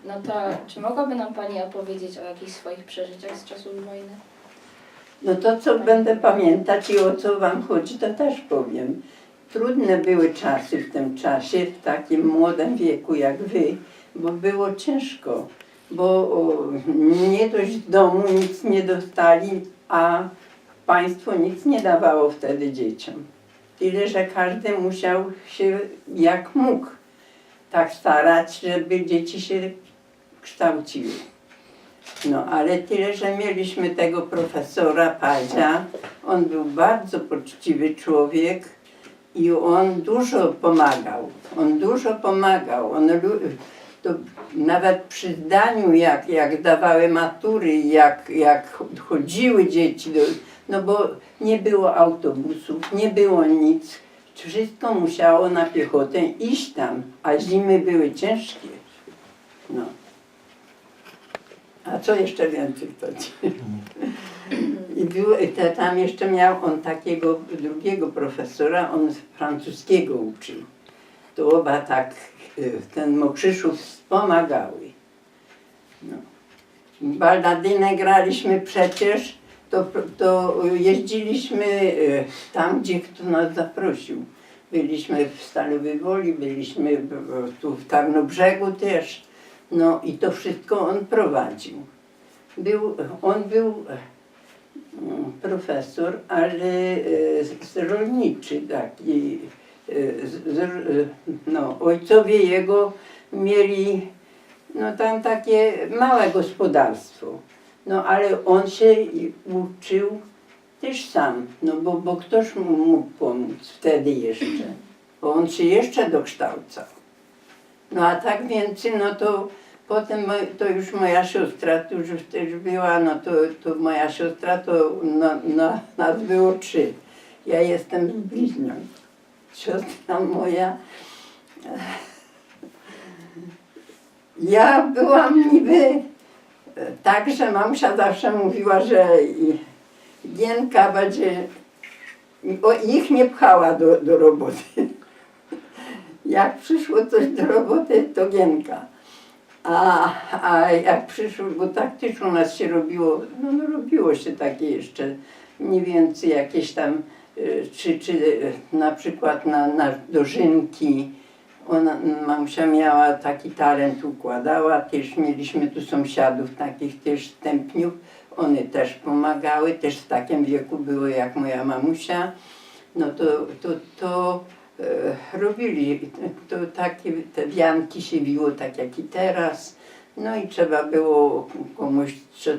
No to czy mogłaby nam Pani opowiedzieć o jakichś swoich przeżyciach z czasów wojny? No to co będę pamiętać i o co wam chodzi, to też powiem. Trudne były czasy w tym czasie, w takim młodym wieku jak wy, bo było ciężko, bo nie dość z domu nic nie dostali, a państwo nic nie dawało wtedy dzieciom. Tyle, że każdy musiał się jak mógł tak starać, żeby dzieci się kształciły. No, ale tyle, że mieliśmy tego profesora Padzia. On był bardzo poczciwy człowiek i on dużo pomagał. To nawet przy zdaniu, jak dawały matury, jak chodziły dzieci, no bo nie było autobusów, nie było nic. Wszystko musiało na piechotę iść tam, a zimy były ciężkie. No. A co jeszcze więcej chodzi? I tam jeszcze miał on takiego drugiego profesora, on francuskiego uczył. To oba tak ten Mokrzyszów wspomagały. No. Balladynę graliśmy przecież, to jeździliśmy tam, gdzie kto nas zaprosił. Byliśmy w Stalowej Woli, byliśmy tu w Tarnobrzegu też. No i to wszystko on prowadził. On był profesor, ale rolniczy taki. No, ojcowie jego mieli no, tam takie małe gospodarstwo. No ale on się uczył też sam, no bo ktoś mu mógł pomóc wtedy jeszcze. Bo on się jeszcze dokształcał. No a tak więcej, no to potem to już moja siostra, to już też była, no to moja siostra, to nas było 3. Ja jestem z bliźnią. Siostra moja. Ja byłam niby tak, że mamusia zawsze mówiła, że Gienka będzie, ich nie pchała do roboty. Jak przyszło coś do roboty, to Gienka. A jak przyszło, bo tak też u nas się robiło, no robiło się takie jeszcze mniej więcej jakieś tam, czy na przykład na dożynki. Mamusia miała taki talent, układała, też mieliśmy tu sąsiadów takich też stępniów, one też pomagały, też w takim wieku było jak moja mamusia. No to robili, to takie te wianki się wiło tak jak i teraz, no i trzeba było komuś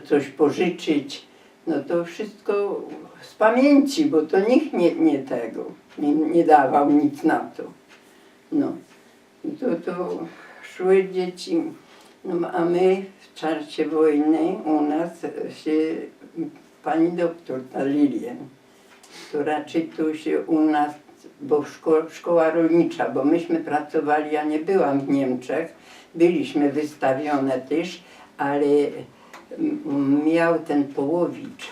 coś pożyczyć, no to wszystko z pamięci, bo to nikt nie dawał nic na to. No, to szły dzieci, no a my w czasie wojny u nas się pani doktor, ta Lilien, to raczej tu się u nas, bo szkoła rolnicza, bo myśmy pracowali, ja nie byłam w Niemczech, byliśmy wystawione też, ale miał ten Połowicz.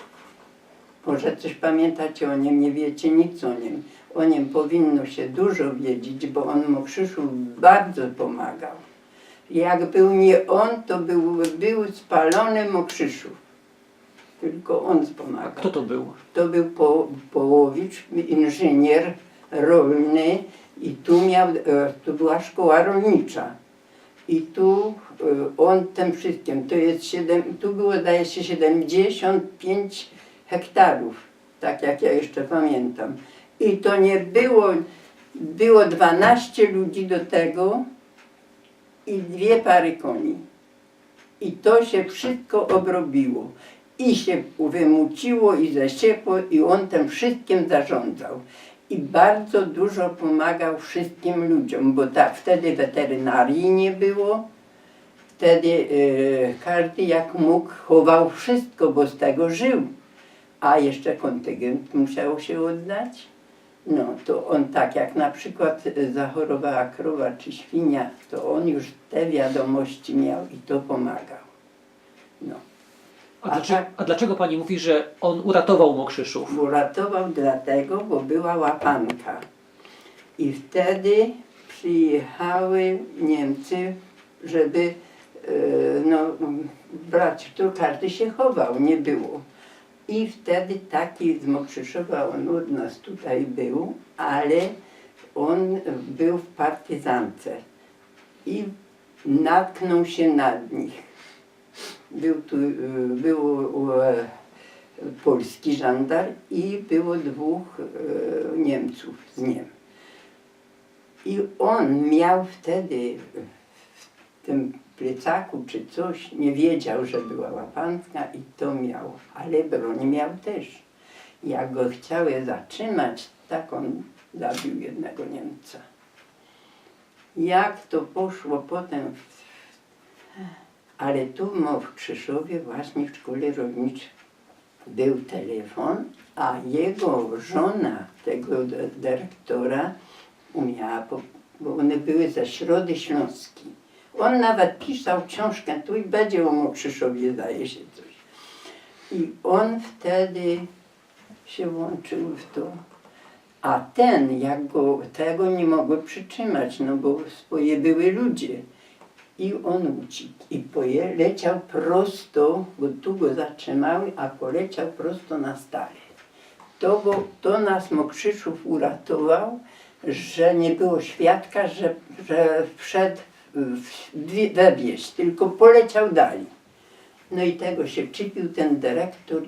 Może coś pamiętacie o nim, nie wiecie nic o nim. O nim powinno się dużo wiedzieć, bo on Mokrzyszów bardzo pomagał. Jak był nie on, to był spalony Mokrzyszów. Tylko on wspomagał. Kto to był? To był Połowicz, inżynier rolny i tu była szkoła rolnicza. I tu on tym wszystkim, tu było zdaje się 75 hektarów, tak jak ja jeszcze pamiętam. I to nie było 12 ludzi do tego i 2 pary koni. I to się wszystko obrobiło. I się wymuciło i zasiekło i on tym wszystkim zarządzał. I bardzo dużo pomagał wszystkim ludziom, bo wtedy weterynarii nie było. Wtedy każdy jak mógł chował wszystko, bo z tego żył. A jeszcze kontyngent musiał się oddać. No to on tak jak na przykład zachorowała krowa czy świnia, to on już te wiadomości miał i to pomagał. No. A dlaczego pani mówi, że on uratował Mokrzyszów? Uratował dlatego, bo była łapanka. I wtedy przyjechały Niemcy, żeby no, brać, to każdy się chował, nie było. I wtedy taki z Mokrzyszowa, on od nas tutaj był, ale on był w partyzance i natknął się nad nich. Był polski żandar i było 2 Niemców z nim. I on miał wtedy w tym plecaku czy coś, nie wiedział, że była łapanka i to miał, ale broń miał też. Jak go chciały zatrzymać, tak on zabił jednego Niemca. Jak to poszło potem, ale tu w Mokrzyszowie właśnie w szkole rolniczej był telefon, a jego żona, tego dyrektora, umiała, bo one były ze Środy Śląskiej. On nawet pisał książkę, tu i będzie o Mokrzyszowie, zdaje się coś. I on wtedy się włączył w to. A ten, jak go, tego nie mogły przytrzymać, no bo swoje były ludzie. I on uciekł i leciał prosto, bo tu go zatrzymały, a poleciał prosto na Stare. To nas Mokrzyszów uratował, że nie było świadka, że wszedł we wieś, tylko poleciał dalej. No i tego się czepił ten dyrektor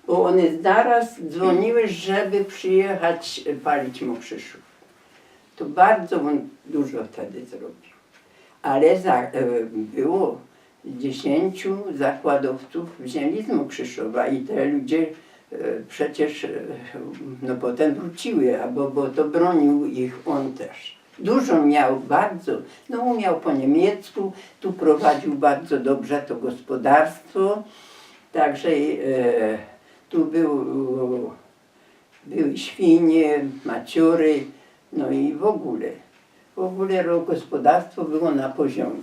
bo one zaraz dzwoniły, żeby przyjechać palić Mokrzyszów. To bardzo on dużo wtedy zrobił. Ale było 10 zakładowców wzięli z Mokrzyszowa i te ludzie przecież no potem wróciły, bo to bronił ich on też. Dużo miał, bardzo, no umiał po niemiecku, tu prowadził bardzo dobrze to gospodarstwo, także tu były świnie, maciory, no i w ogóle gospodarstwo było na poziomie.